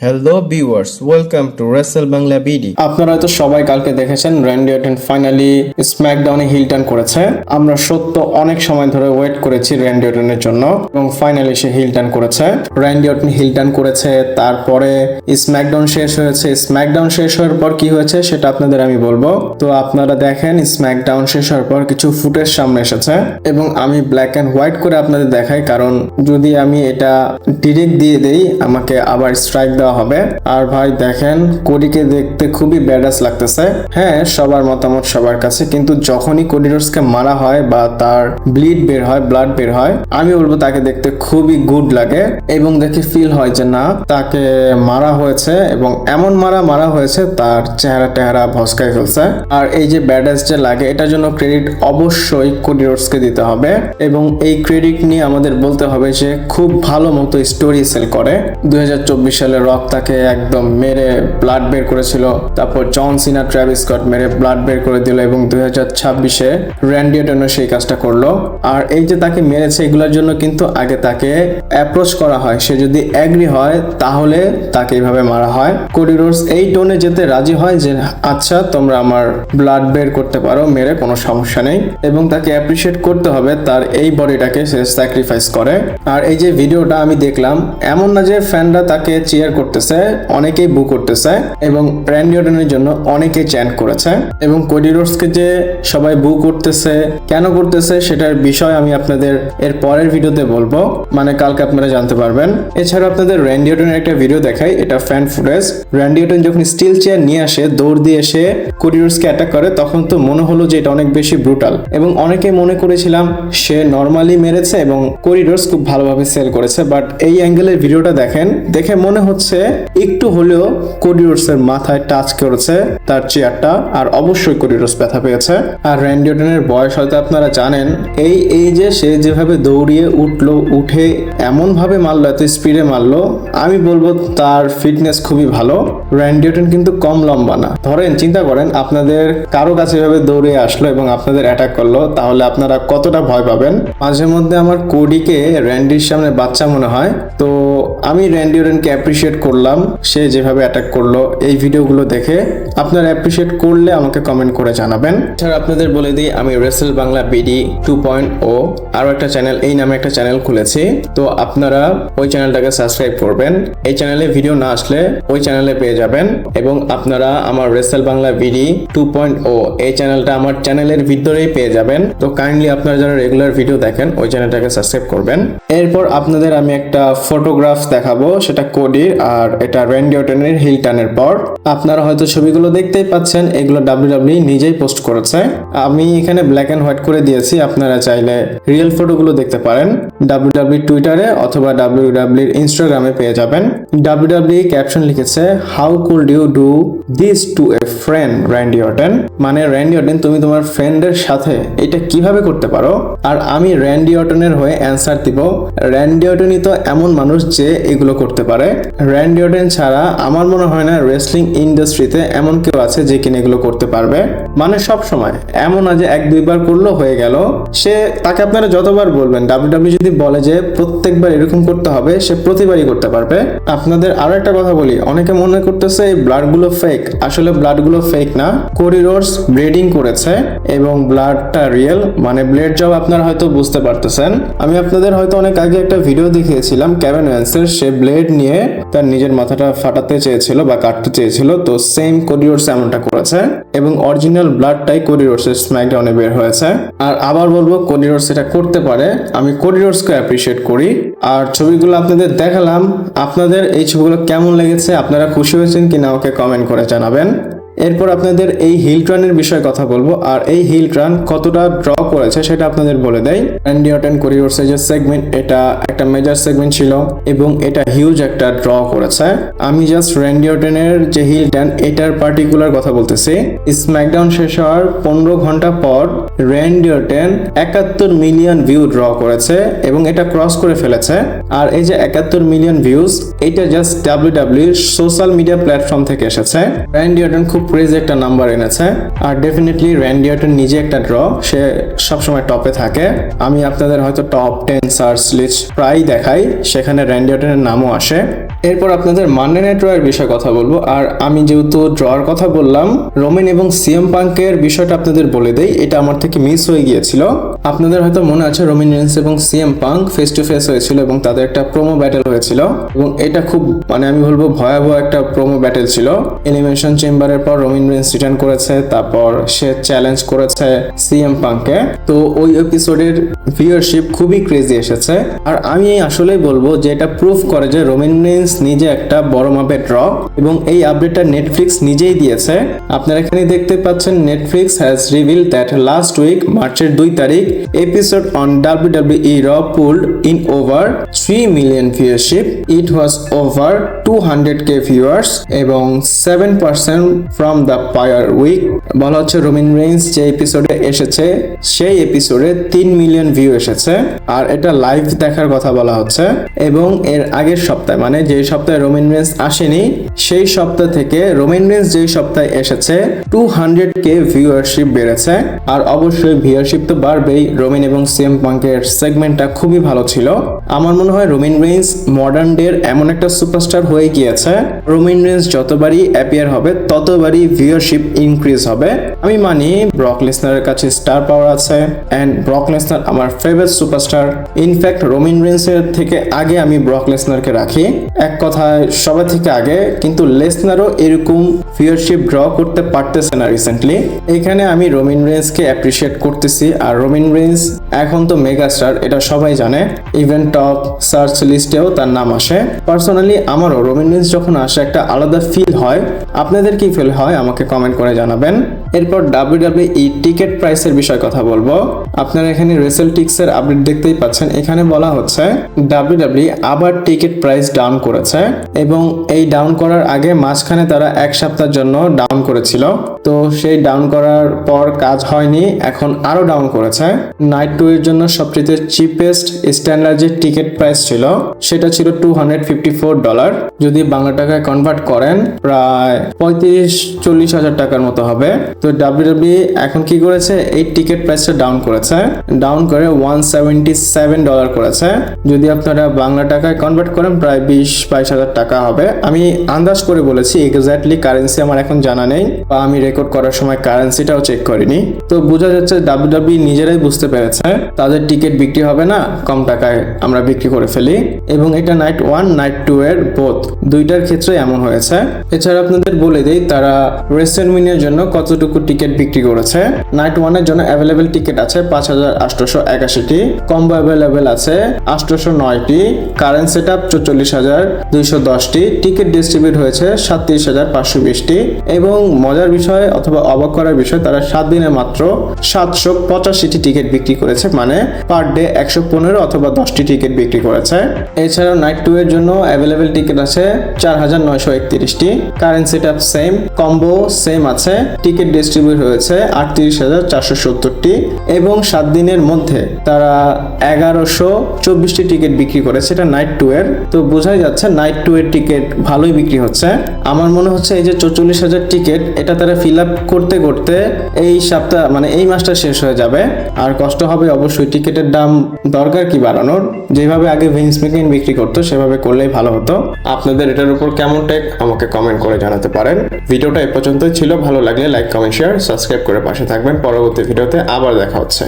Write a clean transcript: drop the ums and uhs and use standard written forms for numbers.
Hello viewers, welcome to wrestle Bangla BD. আপনারা হয়তো সবাই কালকে দেখেছেন র্যান্ডি অর্টন ফাইনালি স্ম্যাকডাউনে হিল টার্ন করেছে। আমরা সত্য অনেক সময় ধরে ওয়েট করেছি র্যান্ডি অর্টনের জন্য এবং ফাইনালি সে হিল টার্ন করেছে। র্যান্ডি অর্টন হিল টার্ন করেছে, তারপরে স্ম্যাকডাউন শেষ হয়েছে। স্ম্যাকডাউন শেষ হওয়ার পর কি হয়েছে সেটা আপনাদের আমি বলবো। তো আপনারা দেখেন স্ম্যাকডাউন শেষ হওয়ার পর কিছু ফুটেজ সামনে এসেছে এবং আমি ব্ল্যাক অ্যান্ড হোয়াইট করে আপনাদের দেখাই, কারণ যদি আমি এটা ডিরেক্ট দিয়ে দেই আমাকে আবার স্ট্রাইক দেওয়া হবে। আর ভাই দেখেন কোডিকে দেখতে খুবই ব্যাডাস লাগতেছে। হ্যাঁ, সবার মতামত সবার কাছে, কিন্তু যখনই কোডি রোডসকে মারা হয় বা তার ব্লাড বের হয়, আমি বলবো তাকে দেখতে খুবই গুড লাগে এবং দেখে ফিল হয় যে না, তাকে মারা হয়েছে এবং এমন মারা হয়েছে তার চেহারা ভস্কায় ফেলছে। আর এই যে ব্যাডাস যে লাগে, এটার জন্য ক্রেডিট অবশ্যই কোডি রোডসকে দিতে হবে এবং এই ক্রেডিট নিয়ে আমাদের বলতে হবে যে খুব ভালো মতো স্টোরি সেল করে। 2024 সালে রক তাকে একদম মেরে ব্লাড বের করেছিল, তারপর জন সিনা ট্রাভিস স্কট মেরে ব্লাড বের করে দিল এবং 2026-এ র্যান্ডি অর্টনও সেই কাজটা করলো। আর এই যে তাকে মেরেছে এগুলোর জন্য কিন্তু আগে তাকে অ্যাপ্রোচ করা হয়, সে যদি অ্যাগ্রি হয় তাহলে তাকে এইভাবে মারা হয়। কোডি রোডস এই টোনে যেতে রাজি হয় যে আচ্ছা তোমরা আমার ব্লাড বের করতে পারো, মেরে কোনো সমস্যা নেই, এবং তাকে অ্যাপ্রিসিয়েট করতে হবে তার এই বডিটাকে সে স্যাক্রিফাইস করে। আর এই যে ভিডিওটা আমি দেখলাম, এমন না যে ফ্যানরা তাকে চিয়ার করতেছে, অনেকেই বু করতেছে এবং র্যান্ডি অর্টনের জন্য অনেকেই চ্যান্ট করেছে। এবং কোডি রোডসকে যে সবাই বু করতেছে, কেন করতেছে সেটার বিষয় আমি আপনাদের এর পরের ভিডিওতে বলবো, মানে কালকে আপনারা জানতে পারবেন। এছাড়া আপনাদের র্যান্ডি অর্টনের একটা ভিডিও দেখাই, এটা ফ্যান ফুটেজ। র্যান্ডি অর্টন যখন স্টিল চেয়ার নিয়ে আসে, দৌড় দিয়ে এসে কোডি রোডসকে অ্যাটাক করে, তখন তো মনে হলো যে এটা অনেক বেশি ব্রুটাল এবং অনেকে মনে করেছিলাম সে নর্মালি মেরেছে এবং কোডি রোডস খুব ভালোভাবে সেল করেছে। বাট এই অ্যাঙ্গেলের ভিডিওটা দেখেন, দেখে মনে হচ্ছে একটু হলেও কোডি রোডসের মাথায় টাচ করেছে তার চেয়ারটা, আর অবশ্যই কোডি রোডস ব্যথা পেয়েছে। আর র্যান্ডি অর্টনের বয়স হয়তো আপনারা জানেন, এই যে সে যেভাবে দৌড়িয়ে উঠলো, উঠে এমন ভাবে মারলো, এত স্পিডে মারলো, আমি বলবো তার ফিটনেস খুবই ভালো। র্যান্ডি অর্টন কিন্তু কম লম্বা না। ধরেন চিন্তা করেন আপনাদের কারো কাছে এভাবে দৌড়ে আসলো এবং আপনাদের অ্যাটাক করলো, তাহলে আপনারা কতটা ভয় পাবেন। মাঝে মধ্যে আমার কোডিকে র্যান্ডির সামনে বাচ্চা মনে হয়। তো আমি র্যান্ডি অর্টনকে অ্যাপ্রিসিয়েট করলাম, সে যেভাবে অ্যাটাক করলো। এই ভিডিওগুলো দেখে আপনারা অ্যাপ্রিসিয়েট করলে আমাকে কমেন্ট করে জানাবেন। এছাড়া আপনাদের বলে দিই, আমি রেসেল বাংলা বিডি 2.0 আরো একটা চ্যানেল, এই নামে একটা চ্যানেল খুলেছি। তো আপনারা ওই চ্যানেলটাকে সাবস্ক্রাইব করবেন। এই চ্যানেলে ভিডিও না আসলে ওই চ্যানেলে পেয়ে যাবেন এবং আপনারা আমার রেসেল বাংলা বিডি 2.0 এই চ্যানেলটা আমার চ্যানেলের ভিতরেই পেয়ে যাবেন। তো কাইন্ডলি আপনারা যারা রেগুলার ভিডিও দেখেন ওই চ্যানেলটাকে সাবস্ক্রাইব করবেন। এরপর আপনাদের আমি একটা ফটোগ্রাফ দেখাবো, সেটা কোডির, আর এটা র্যান্ডি অর্টনের হিল টার্নের পর। আপনারা হয়তো ছবিগুলো দেখতেই পাচ্ছেন, এগুলো WWE নিজেই পোস্ট করেছে। আমি এখানে ব্ল্যাক এন্ড হোয়াইট করে দিয়েছি, আপনারা চাইলে রিয়েল ফটোগুলো দেখতে পারেন। WWE টুইটারে অথবা WWE ইনস্টাগ্রামে পেয়ে যাবেন। WWE ক্যাপশন লিখেছে, how could you do this to a friend Randy Orton, মানে র্যান্ডি অর্টন তুমি তোমার ফ্রেন্ডের সাথে এটা কিভাবে করতে পারো। আর আমি র্যান্ডি অর্টনের হয়ে অ্যান্সার দিব, র্যান্ডি অর্টনই তো এমন মানুষ যে এগুলো করতে পারে। র্যান্ডি অর্টন ছাড়া আমার মনে হয় না রেসলিং ইন্ডাস্ট্রিতে এমন কেউ আছে যে কিনা এগুলো করতে পারবে। মানে সব সময় এমন না যে 1-2 বার করলো হয়ে গেল, সে তাকে আপনারা যতবার বলবেন, WWE যদি বলে যে প্রত্যেকবার এরকম করতে হবে, সে প্রতিবারই করতে পারবে। আপনাদের আরো একটা কথা বলি, অনেকে মনে করতেছে এই ব্লাডগুলো ফেক, আসলে ব্লাডগুলো ফেক না। কোডি রোডস ব্লিডিং করেছে এবং ব্লাডটা রিয়েল, মানে ব্লেড জব আপনারা হয়তো বুঝতে পারতেছেন। আমি আপনাদের হয়তো অনেক আগে একটা ভিডিও দেখিয়েছিলাম কেভিন ওয়েন্সের, সে ব্লেড নিয়ে তার নিজের মাথাটা ফাটাতে চেয়েছিল বা কাটতে চেয়েছিল, তো সেম কোডি রোডস এমনটা করেছে এবং অরিজিনাল ব্লাডটাই কোডি রোডসের স্ম্যাকডাউনে বের হয়েছে। আর আবার বলবো, কোডি রোডস এটা করতে পারে, আমি কোডি রোডসকে অ্যাপ্রিসিয়েট করি। আর ছবিগুলো আপনাদের দেখালাম, আপনাদের এই ছবিগুলো কেমন লেগেছে, আপনারা খুশি হয়েছেন কিনা আমাকে কমেন্ট করে জানাবেন। এরপর আপনাদের এই হিল টার্নের বিষয়ে কথা বলবো, আর এই হিল টার্ন কতটা ড্র করেছে সেটা আপনাদের বলে দেয়। র্যান্ডি অর্টন কোডি রোডসের যে সেগমেন্ট, এটা একটা মেজর সেগমেন্ট ছিল এবং এটা হিউজ একটা ড্র করেছে। আমি জাস্ট র্যান্ডি অর্টনের যে হিল টার্ন এটার পার্টিকুলার কথা বলতেছি। স্ম্যাকডাউন শেষ হওয়ার 15 ঘন্টা পর Randy Orton 71 million view draw করেছে এবং এটা ক্রস করে ফেলেছে। আর এই যে 71 মিলিয়ন ভিউজ, এটা just WWE social media platform থেকে এসেছে। র্যান্ডি অর্টন খুব ক্রেজি একটা নাম্বার এনেছে। আর ডেফিনেটলি র্যান্ডি অর্টন নিজে একটা ড্র, সে সবসময় টপে থাকে। আমি আপনাদের হয়তো টপ 10 সার্চ লিস্ট প্রায় দেখাই, সেখানে র্যান্ডি অর্টনের নামও আসে। এরপর আপনাদের মানডে নাইট রয়ের বিষয়ে কথা বলবো। আর আমি যেহেতু ড্রর কথা বললাম, রোমান এবং সিএম পাঙ্কের বিষয়টা আপনাদের বলে দেই, এটা আমার থেকে মিস হয়ে গিয়েছিল। আপনাদের হয়তো মনে আছে রোমান রেন্স এবং CM punk face to face হয়েছিল এবং তাদের একটা প্রোমো ব্যাটেল হয়েছিল এবং এটা খুব আমি বলবো ভয়াবহ একটা প্রোমো ব্যাটেল ছিল। এলিমিনেশন চেম্বারের পর রোমান রেন্স রিটার্ন করেছে, তারপর সে চ্যালেঞ্জ করেছে সিএম পাঙ্ককে। তো ওই এপিসোডের ভিউয়ারশিপ খুবই ক্রেজি এসেছে। আর আমি আসলেই বলবো যে এটা প্রুফ করে যে রোমান রেন্স নিজে একটা বড় মাপের ড্র এবং এই আপডেটটা নেটফ্লিক্স নিজেই দিয়েছে। আপনারা এখানে দেখতে পাচ্ছেন Netflix has reveal that last week মার্চের 2 তারিখ episode on WWE Raw pulled in over 3 million viewership. It was over 200k viewers এবং 7% from the prior week। বলা হচ্ছে রোমান রেন্স যে এপিসোডে এসেছে সেই এপিসোডে 3 মিলিয়ন ভিউ এসেছে। আর এটা লাইভ দেখার কথা বলা হচ্ছে এবং এর আগের সপ্তাহে মানে যে সপ্তাহে রোমান রেন্স আসেনি সেই সপ্তাহ থেকে রোমান রেন্স যেই সপ্তাহে এসেছে 200k ভিউয়ারশিপ বেড়েছে। আর অবশ্যই ভিউয়ারশিপ তো বাড়বেই, রোমান এবং সিএম পাঙ্কের সেগমেন্টটা খুবই ভালো ছিল। আমার মনে হয় রোমান রেন্স মডার্ন ডের এমন একটা সুপারস্টার হয়ে গিয়েছে, রোমান রেন্স যতবারই অ্যাপিয়ার হবে ততবারই ভিউয়ারশিপ ইনক্রিজ হবে। আমি মানি ব্রক লেসনারের কাছে স্টার পাওয়ার আছে এন্ড ব্রক লেসনার আমার ফেভারিট সুপারস্টার। ইনফ্যাক্ট রোমান রেন্সের থেকে আগে আমি ব্রক লেসনারকে রাখি, এক কথায় সবার থেকে আগে। কিন্তু লেসনারও এরকম ভিউয়ারশিপ ড্র করতে পারতেছে না রিসেন্টলি। এখানে আমি রোমান রেন্সকে অ্যাপ্রিশিয়েট করতেছি। আর রোমান রেন্স এখন তো মেগা স্টার, এটা সবাই জানে, ইভেন টপ সার্চ লিস্টেও তার নাম আসে। পার্সোনালি আমারও রোমান রেন্স যখন আসে একটা আলাদা ফিল হয়। আপনাদের কি ফিল হয় আমাকে কমেন্ট করে জানাবেন। এরপর WWE টিকেট প্রাইসের বিষয়ে কথা বলবো। আপনারা এখানে রেসেলটিক্সের আপডেট দেখতেই পাচ্ছেন। এখানে বলা হচ্ছে WWE আবার টিকেট প্রাইস ডাউন করেছে এবং এই ডাউন করার আগে মাঝখানে তারা এক সপ্তাহের জন্য ডাউন করেছিল। তো সেই ডাউন করার পর কাজ হয়নি, এখন আরো ডাউন করেছে। নাইট 2 এর জন্য সবচেয়ে চিপেস্ট স্ট্যান্ডার্ড যে টিকেট প্রাইস ছিল সেটা ছিল $254। যদি বাংলা টাকায় কনভার্ট করেন প্রায় 35-40 হাজার টাকার মতো হবে। তো WWE এখন কি করেছে, এই টিকেট প্রাইসটা ডাউন করেছে, ডাউন করে $177 করেছে। যদি আপনারা বাংলা টাকায় কনভার্ট করেন প্রায় 20-22 হাজার টাকা হবে। আমি আন্দাজ করে বলেছি, এক্স্যাক্টলি কারেন্সি আমার এখন জানা নেই বা আমি রেকর্ড করার সময় কারেন্সিটাও চেক করিনি। তো বোঝা যাচ্ছে WWE নিজেরাই বুঝতে পেরেছে তাদের টিকিট বিক্রি হবে না, কম টাকায় আমরা বিক্রি করে ফেলি। এবং এটা নাইট 1 নাইট 2 এর বোথ দুইটার ক্ষেত্রে এমন হয়েছে। এছাড়া আপনাদের বলে দেই তারা রেসেলমিনিয়ার জন্য কতটুকু টিকিট বিক্রি করেছে। নাইট 1 এর জন্য অ্যাভেলেবেল টিকিট আছে 5881টি, কম্বো অ্যাভেলেবেল আছে 809টি, কারেন্ট সেটআপ 44,210টি, টিকিট ডিস্ট্রিবিউট হয়েছে 37,520টি। এবং মজার বিষয় অথবা অবাক করার বিষয়, তারা 7 দিনে মাত্র 785টি টিকিট বিক্রি করেছে, মানে পার ডে 115 অথবা 10টি টিকিট বিক্রি করেছে। এছাড়াও নাইট 2 এর জন্য অ্যাভেলেবেল টিকিট আছে 4,931টি, current setup same, combo same আছে, টিকিট ডিস্ট্রিবিউট হয়েছে 38,470টি এবং 7 দিনের মধ্যে তারা 1,124টি টিকিট বিক্রি করেছে, এটা নাইট 2 এর। তো বোঝাই যাচ্ছে নাইট 2 এর টিকিট ভালোই বিক্রি হচ্ছে। আমার মনে হচ্ছে এই যে 44,000 টিকিট এটা তারা ফিল আপ করতে করতে এই সপ্তাহ এই মাসটা শেষ হয়ে যাবে। আর কষ্ট হবে অবশ্যই, টিকিটের দাম দরকার কি বাড়ানোর, যেভাবে আগে ভিন্স ম্যাকম্যান বিক্রি করতো সেভাবে করলেই ভালো হতো। আপনাদের এটার উপর কেমন টেক আমাকে কমেন্ট করে জানাতে পারেন। ভিডিওটা এ পর্যন্তই ছিল, ভালো লাগলে লাইক কমেন্ট শেয়ার সাবস্ক্রাইব করে পাশে থাকবেন। পরবর্তী ভিডিওতে আবার দেখা হচ্ছে।